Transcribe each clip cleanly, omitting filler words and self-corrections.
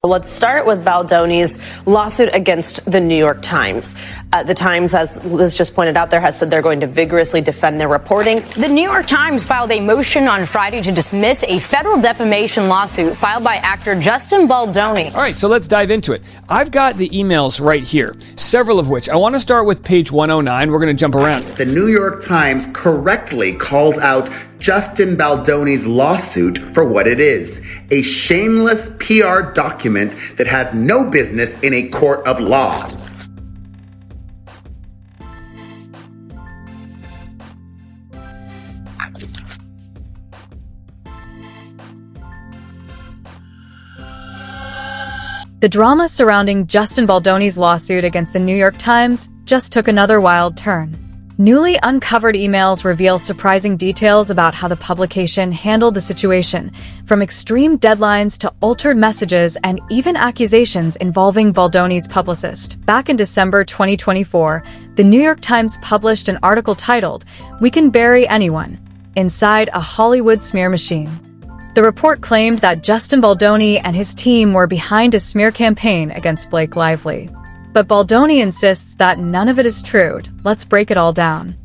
Let's start with Baldoni's lawsuit against the New York Times. The Times, as Liz just pointed out there, has said they're going to vigorously defend their reporting. The New York Times filed a motion on Friday to dismiss a federal defamation lawsuit filed by actor Justin Baldoni. All right, so let's dive into it. I've got the emails right here, several of which. I want to start with page 109. We're going to jump around. The New York Times correctly calls out Justin Baldoni's lawsuit for what it is: a shameless PR document that has no business in a court of law. The drama surrounding Justin Baldoni's lawsuit against the New York Times just took another wild turn. Newly uncovered emails reveal surprising details about how the publication handled the situation, from extreme deadlines to altered messages and even accusations involving Baldoni's publicist. Back in December 2024, the New York Times published an article titled, "We Can Bury Anyone," inside a Hollywood smear machine. The report claimed that Justin Baldoni and his team were behind a smear campaign against Blake Lively. But Baldoni insists that none of it is true. Let's break it all down.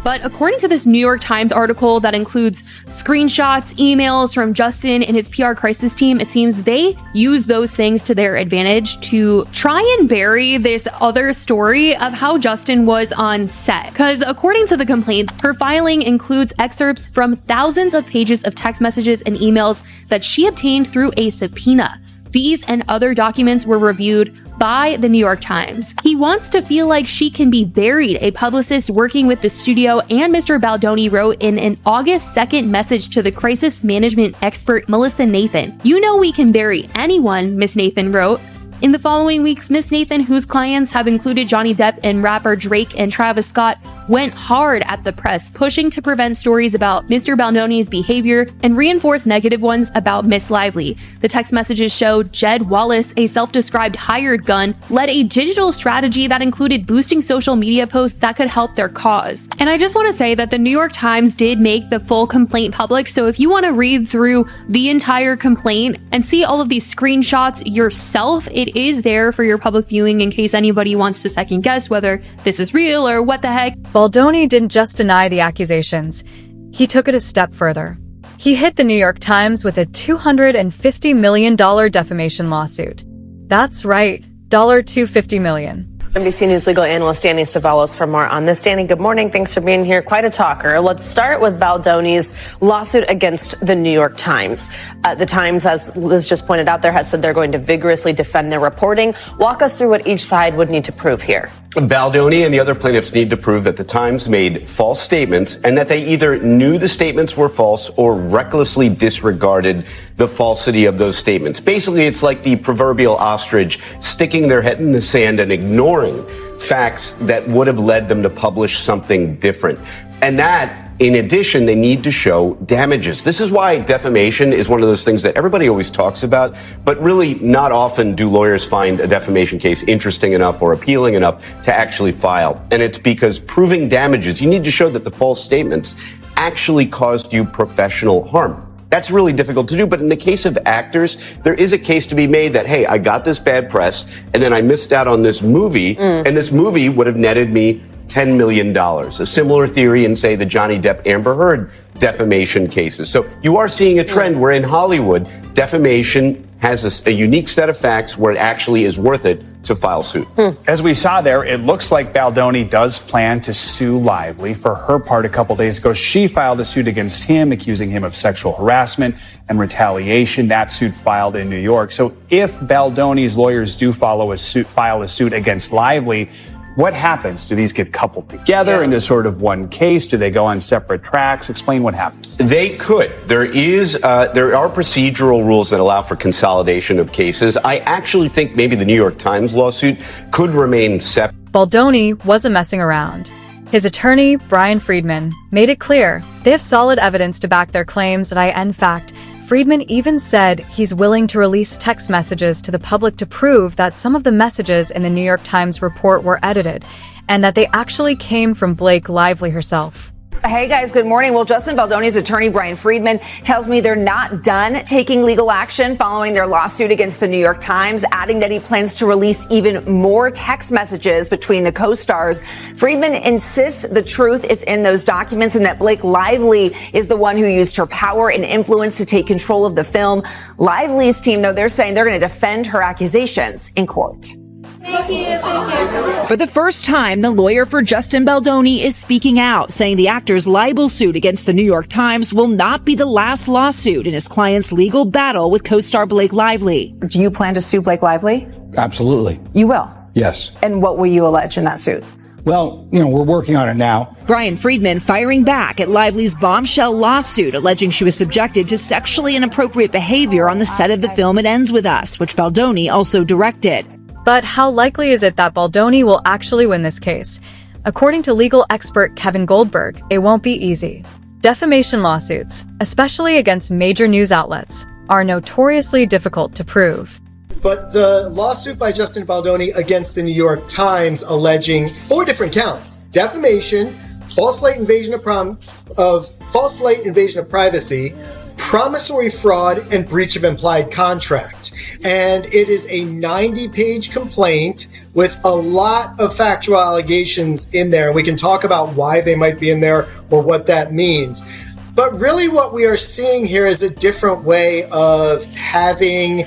But according to this New York Times article that includes screenshots, emails from Justin and his PR crisis team, it seems they use those things to their advantage to try and bury this other story of how Justin was on set. Because according to the complaint, her filing includes excerpts from thousands of pages of text messages and emails that she obtained through a subpoena. These and other documents were reviewed by the New York Times. He wants to feel like she can be buried, a publicist working with the studio and Mr. Baldoni wrote in an August 2nd message to the crisis management expert Melissa Nathan. "You know we can bury anyone," Miss Nathan wrote. In the following weeks, Miss Nathan, whose clients have included Johnny Depp and rapper Drake and Travis Scott, went hard at the press, pushing to prevent stories about Mr. Baldoni's behavior and reinforce negative ones about Miss Lively. The text messages show Jed Wallace, a self-described hired gun, led a digital strategy that included boosting social media posts that could help their cause. And I just want to say that the New York Times did make the full complaint public, so if you want to read through the entire complaint and see all of these screenshots yourself, it is there for your public viewing in case anybody wants to second guess whether this is real or what the heck. Baldoni didn't just deny the accusations. He took it a step further. He hit the New York Times with a $250 million defamation lawsuit. That's right, $250 million. NBC News legal analyst Danny Cevallos for more on this. Danny, good morning. Thanks for being here. Quite a talker. Let's start with Baldoni's lawsuit against the New York Times. The Times, as Liz just pointed out there, has said they're going to vigorously defend their reporting. Walk us through what each side would need to prove here. Baldoni and the other plaintiffs need to prove that the Times made false statements and that they either knew the statements were false or recklessly disregarded the falsity of those statements. Basically, it's like the proverbial ostrich sticking their head in the sand and ignoring facts that would have led them to publish something different. And that, in addition, they need to show damages. This is why defamation is one of those things that everybody always talks about, but really not often do lawyers find a defamation case interesting enough or appealing enough to actually file. And it's because proving damages, you need to show that the false statements actually caused you professional harm. That's really difficult to do. But in the case of actors, there is a case to be made that, hey, I got this bad press and then I missed out on this movie and this movie would have netted me $10 million. A similar theory in, say, the Johnny Depp Amber Heard defamation cases. So you are seeing a trend where in Hollywood, defamation has a unique set of facts where it actually is worth it to file suit. As we saw there, it looks like Baldoni does plan to sue Lively. For her part, a couple days ago, she filed a suit against him, accusing him of sexual harassment and retaliation. That suit filed in New York. So if Baldoni's lawyers do file a suit against Lively, what happens? Do these get coupled together into sort of one case? Do they go on separate tracks? Explain what happens. They could. There are procedural rules that allow for consolidation of cases. I actually think maybe the New York Times lawsuit could remain separate. Baldoni wasn't messing around. His attorney, Brian Friedman, made it clear they have solid evidence to back their claims, and in fact, Friedman even said he's willing to release text messages to the public to prove that some of the messages in the New York Times report were edited and that they actually came from Blake Lively herself. Hey guys, good morning. Well, Justin Baldoni's attorney, Brian Friedman, tells me they're not done taking legal action following their lawsuit against the New York Times, adding that he plans to release even more text messages between the co-stars. Friedman insists the truth is in those documents and that Blake Lively is the one who used her power and influence to take control of the film. Lively's team, though, they're saying they're going to defend her accusations in court. Thank you. For the first time, the lawyer for Justin Baldoni is speaking out, saying the actor's libel suit against the New York Times will not be the last lawsuit in his client's legal battle with co-star Blake Lively. Do you plan to sue Blake Lively? Absolutely. You will? Yes. And what will you allege in that suit? Well, we're working on it now. Brian Friedman firing back at Lively's bombshell lawsuit, alleging she was subjected to sexually inappropriate behavior on the set of the film It Ends With Us, which Baldoni also directed. But how likely is it that Baldoni will actually win this case? According to legal expert Kevin Goldberg, it won't be easy. Defamation lawsuits, especially against major news outlets, are notoriously difficult to prove. But the lawsuit by Justin Baldoni against the New York Times alleging 4 different counts: defamation, false light invasion of privacy, promissory fraud, and breach of implied contract. And it is a 90-page complaint with a lot of factual allegations in there. We can talk about why they might be in there or what that means. But really what we are seeing here is a different way of having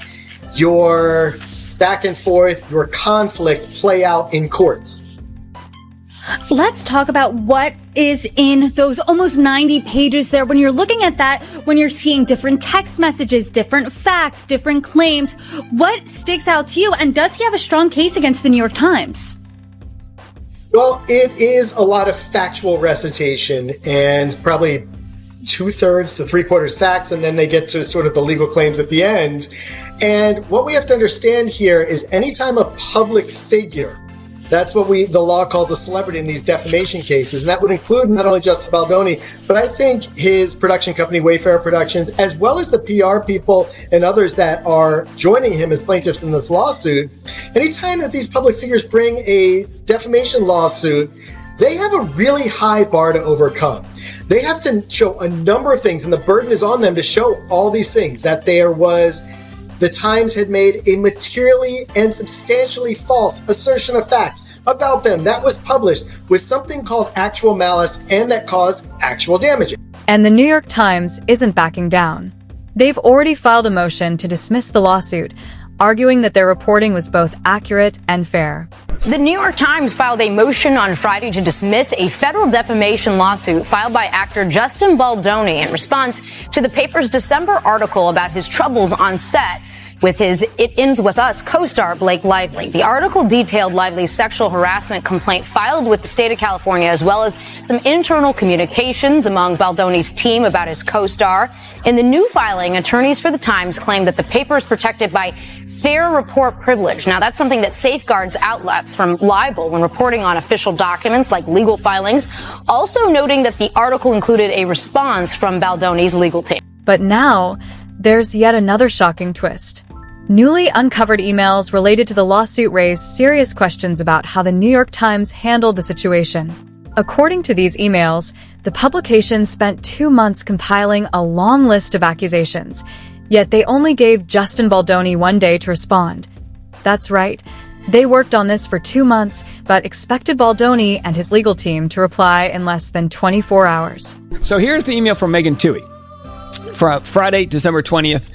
your back and forth, your conflict play out in courts. Let's talk about what is in those almost 90 pages there. When you're looking at that, when you're seeing different text messages, different facts, different claims, what sticks out to you? And does he have a strong case against the New York Times? Well, it is a lot of factual recitation and probably 2/3 to 3/4 facts, and then they get to sort of the legal claims at the end. And what we have to understand here is anytime a public figure, that's what the law calls a celebrity in these defamation cases. And that would include not only Justin Baldoni, but I think his production company, Wayfarer Productions, as well as the PR people and others that are joining him as plaintiffs in this lawsuit. Anytime that these public figures bring a defamation lawsuit, they have a really high bar to overcome. They have to show a number of things, and the burden is on them to show all these things, that the Times had made a materially and substantially false assertion of fact about them that was published with something called actual malice and that caused actual damage. And the New York Times isn't backing down. They've already filed a motion to dismiss the lawsuit, arguing that their reporting was both accurate and fair. The New York Times filed a motion on Friday to dismiss a federal defamation lawsuit filed by actor Justin Baldoni in response to the paper's December article about his troubles on set with his It Ends With Us co-star Blake Lively. The article detailed Lively's sexual harassment complaint filed with the state of California, as well as some internal communications among Baldoni's team about his co-star. In the new filing, attorneys for the Times claim that the paper is protected by fair report privilege. Now, that's something that safeguards outlets from libel when reporting on official documents like legal filings, also noting that the article included a response from Baldoni's legal team. But now, there's yet another shocking twist. Newly uncovered emails related to the lawsuit raise serious questions about how the New York Times handled the situation. According to these emails, the publication spent 2 months compiling a long list of accusations, yet they only gave Justin Baldoni 1 day to respond. That's right. They worked on this for 2 months, but expected Baldoni and his legal team to reply in less than 24 hours. So here's the email from Megan Toohey. For Friday, December 20th,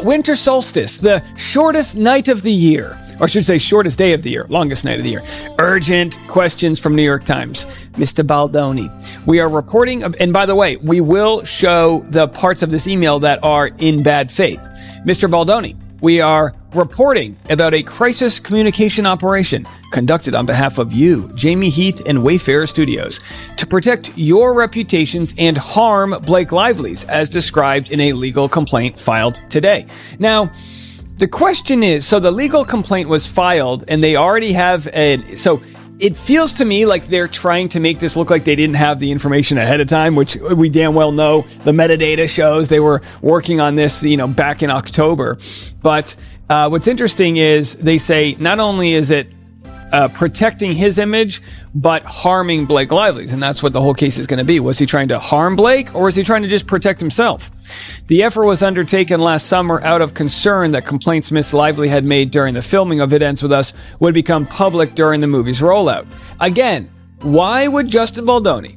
winter solstice, the shortest night of the year, or I should say shortest day of the year, longest night of the year. Urgent questions from New York Times. Mr. Baldoni, we are reporting, and by the way, we will show the parts of this email that are in bad faith. Mr. Baldoni, we are reporting about a crisis communication operation conducted on behalf of you, Jamie Heath and Wayfarer Studios, to protect your reputations and harm Blake Lively's, as described in a legal complaint filed today. Now, the question is, so the legal complaint was filed and they already have so it feels to me like they're trying to make this look like they didn't have the information ahead of time, which we damn well know the metadata shows they were working on this, back in October. But what's interesting is they say not only is it protecting his image, but harming Blake Lively's. And that's what the whole case is going to be. Was he trying to harm Blake, or was he trying to just protect himself? The effort was undertaken last summer out of concern that complaints Miss Lively had made during the filming of It Ends With Us would become public during the movie's rollout. Again, why would Justin Baldoni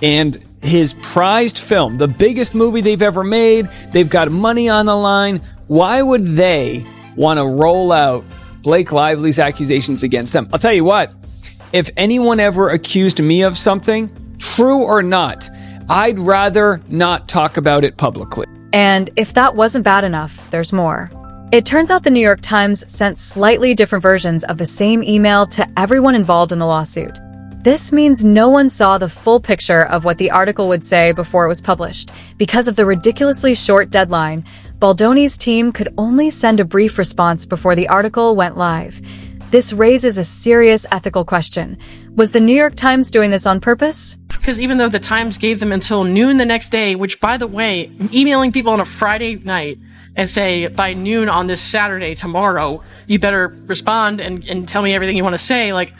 and his prized film, the biggest movie they've ever made, they've got money on the line, why would they want to roll out Blake Lively's accusations against them? I'll tell you what, if anyone ever accused me of something, true or not, I'd rather not talk about it publicly. And if that wasn't bad enough, there's more. It turns out the New York Times sent slightly different versions of the same email to everyone involved in the lawsuit. This means no one saw the full picture of what the article would say before it was published. Because of the ridiculously short deadline, Baldoni's team could only send a brief response before the article went live. This raises a serious ethical question. Was the New York Times doing this on purpose? Because even though the Times gave them until noon the next day, which, by the way, emailing people on a Friday night and say, by noon on this Saturday, tomorrow, you better respond and tell me everything you want to say, like,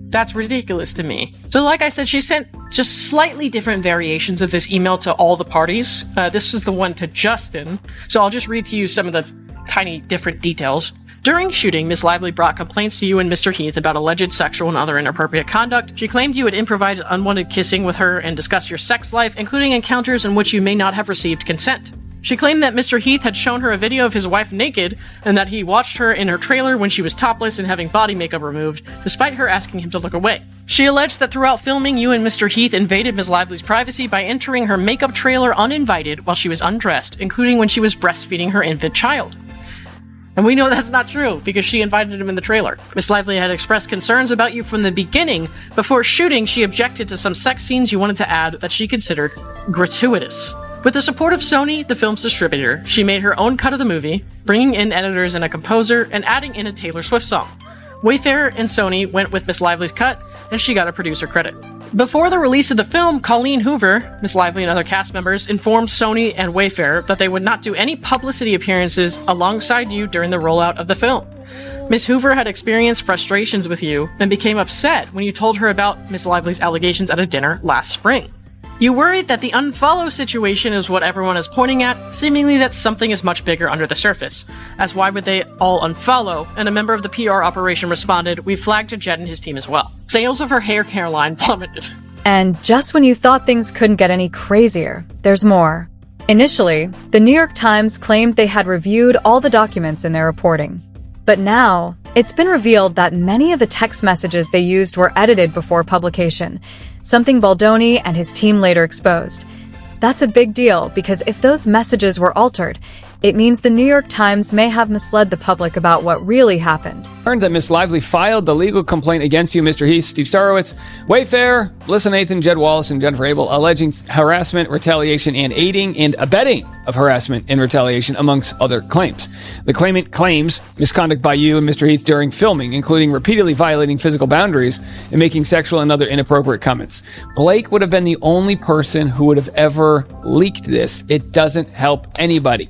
that's ridiculous to me. So like I said, she sent just slightly different variations of this email to all the parties. This was the one to Justin. So I'll just read to you some of the tiny different details. During shooting, Miss Lively brought complaints to you and Mr. Heath about alleged sexual and other inappropriate conduct. She claimed you had improvised unwanted kissing with her and discussed your sex life, including encounters in which you may not have received consent. She claimed that Mr. Heath had shown her a video of his wife naked and that he watched her in her trailer when she was topless and having body makeup removed, despite her asking him to look away. She alleged that throughout filming, you and Mr. Heath invaded Ms. Lively's privacy by entering her makeup trailer uninvited while she was undressed, including when she was breastfeeding her infant child. And we know that's not true, because she invited him in the trailer. Miss Lively had expressed concerns about you from the beginning. Before shooting, she objected to some sex scenes you wanted to add that she considered gratuitous. With the support of Sony, the film's distributor, she made her own cut of the movie, bringing in editors and a composer, and adding in a Taylor Swift song. Wayfair and Sony went with Miss Lively's cut, and she got a producer credit. Before the release of the film, Colleen Hoover, Miss Lively and other cast members, informed Sony and Wayfair that they would not do any publicity appearances alongside you during the rollout of the film. Miss Hoover had experienced frustrations with you and became upset when you told her about Miss Lively's allegations at a dinner last spring. You worried that the unfollow situation is what everyone is pointing at, seemingly that something is much bigger under the surface. As why would they all unfollow? And a member of the PR operation responded, "We flagged to Jed and his team as well." Sales of her hair care line plummeted. And just when you thought things couldn't get any crazier, there's more. Initially, the New York Times claimed they had reviewed all the documents in their reporting. But now, it's been revealed that many of the text messages they used were edited before publication, something Baldoni and his team later exposed. That's a big deal, because if those messages were altered, it means the New York Times may have misled the public about what really happened. Learned that Miss Lively filed the legal complaint against you, Mr. Heath, Steve Starowitz, Wayfair, Melissa Nathan, Jed Wallace, and Jennifer Abel, alleging harassment, retaliation, and aiding and abetting of harassment and retaliation, amongst other claims. The claimant claims misconduct by you and Mr. Heath during filming, including repeatedly violating physical boundaries and making sexual and other inappropriate comments. Blake would have been the only person who would have ever leaked this. It doesn't help anybody.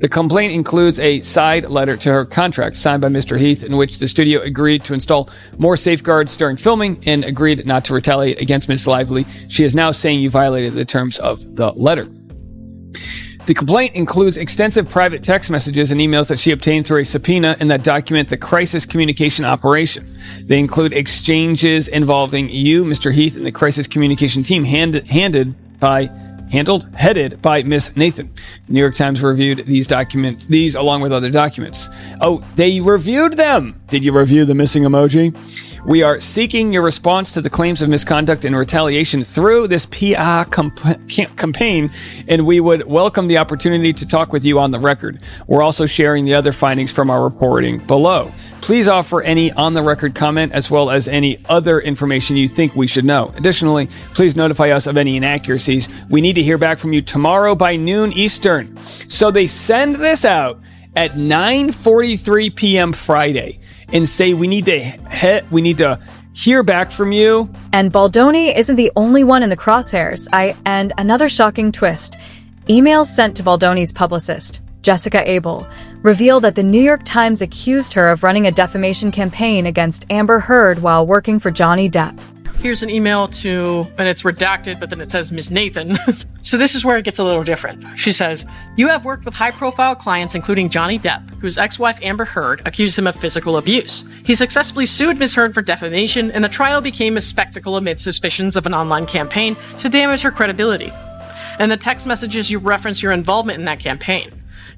The complaint includes a side letter to her contract signed by Mr. Heath, in which the studio agreed to install more safeguards during filming and agreed not to retaliate against Miss Lively. She is now saying you violated the terms of the letter. The complaint includes extensive private text messages and emails that she obtained through a subpoena and that document the crisis communication operation. They include exchanges involving you, Mr. Heath, and the crisis communication team headed by Miss Nathan. The New York Times reviewed these along with other documents. Oh, they reviewed them! Did you review the missing emoji? We are seeking your response to the claims of misconduct and retaliation through this PR campaign, and we would welcome the opportunity to talk with you on the record. We're also sharing the other findings from our reporting below. Please offer any on-the-record comment as well as any other information you think we should know. Additionally, please notify us of any inaccuracies. We need to hear back from you tomorrow by noon Eastern. So they send this out at 9:43 p.m. Friday and say we need to hear back from you. And Baldoni isn't the only one in the crosshairs. And another shocking twist. Emails sent to Baldoni's publicist, Jessica Abel, revealed that the New York Times accused her of running a defamation campaign against Amber Heard while working for Johnny Depp. Here's an email to, and it's redacted, but then it says Ms. Nathan. So this is where it gets a little different. She says, "You have worked with high-profile clients, including Johnny Depp, whose ex-wife Amber Heard accused him of physical abuse. He successfully sued Ms. Heard for defamation, and the trial became a spectacle amid suspicions of an online campaign to damage her credibility. In the text messages, you reference your involvement in that campaign.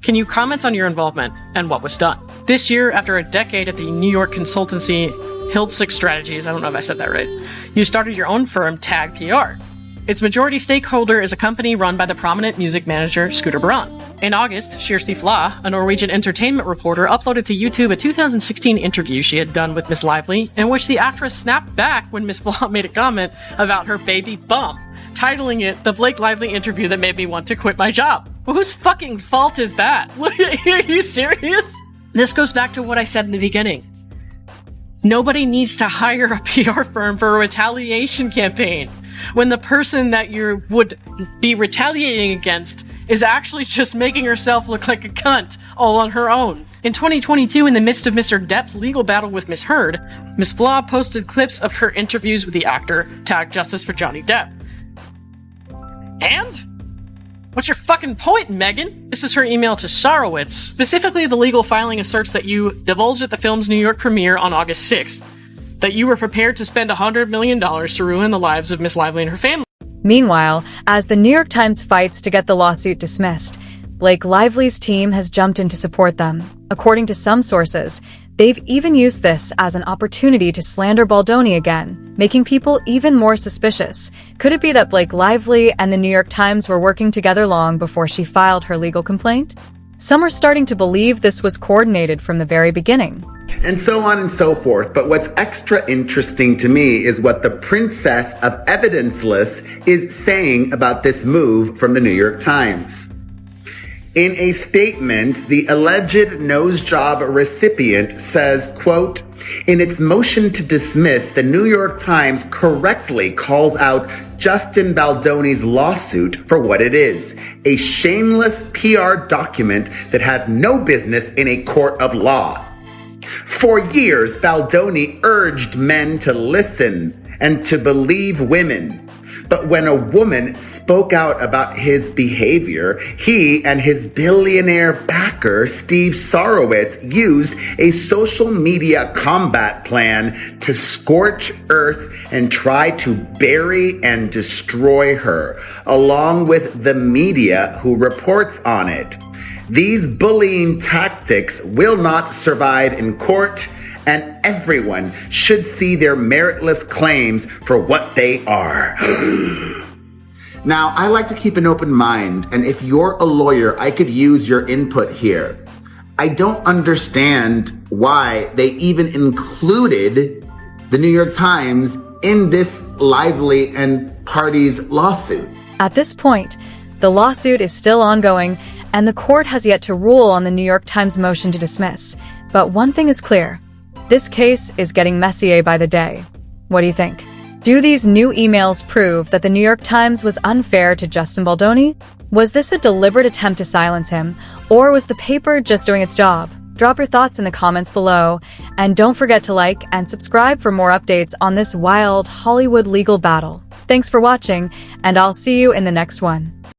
Can you comment on your involvement and what was done? This year, after a decade at the New York consultancy Hill6 Strategies, I don't know if I said that right, you started your own firm, Tag PR. Its majority stakeholder is a company run by the prominent music manager Scooter Braun. In August, Kjersti Fla, a Norwegian entertainment reporter, uploaded to YouTube a 2016 interview she had done with Miss Lively, in which the actress snapped back when Miss Fla made a comment about her baby bump, titling it "The Blake Lively Interview That Made Me Want to Quit My Job." Well, whose fucking fault is that? Are you serious? This goes back to what I said in the beginning. Nobody needs to hire a PR firm for a retaliation campaign when the person that you would be retaliating against is actually just making herself look like a cunt all on her own. In 2022, in the midst of Mr. Depp's legal battle with Miss Heard, Miss Flaw posted clips of her interviews with the actor, tagged Justice for Johnny Depp. And? What's your fucking point, Megan? This is her email to Sarowitz. Specifically, the legal filing asserts that you divulged at the film's New York premiere on August 6th that you were prepared to spend $100 million to ruin the lives of Miss Lively and her family. Meanwhile, as the New York Times fights to get the lawsuit dismissed, Blake Lively's team has jumped in to support them. According to some sources, they've even used this as an opportunity to slander Baldoni again, making people even more suspicious. Could it be that Blake Lively and the New York Times were working together long before she filed her legal complaint? Some are starting to believe this was coordinated from the very beginning. And so on and so forth. But what's extra interesting to me is what the princess of evidenceless is saying about this move from the New York Times. In a statement, the alleged nose job recipient says, quote, "In its motion to dismiss, the New York Times correctly calls out Justin Baldoni's lawsuit for what it is, a shameless PR document that has no business in a court of law. For years, Baldoni urged men to listen and to believe women. But when a woman spoke out about his behavior, he and his billionaire backer, Steve Sarowitz, used a social media combat plan to scorch earth and try to bury and destroy her, along with the media who reports on it. These bullying tactics will not survive in court, and everyone should see their meritless claims for what they are." Now, I like to keep an open mind, and if you're a lawyer, I could use your input here. I don't understand why they even included the New York Times in this Lively and Party's lawsuit. At this point, the lawsuit is still ongoing, and the court has yet to rule on the New York Times motion to dismiss. But one thing is clear. This case is getting messier by the day. What do you think? Do these new emails prove that the New York Times was unfair to Justin Baldoni? Was this a deliberate attempt to silence him, or was the paper just doing its job? Drop your thoughts in the comments below, and don't forget to like and subscribe for more updates on this wild Hollywood legal battle. Thanks for watching, and I'll see you in the next one.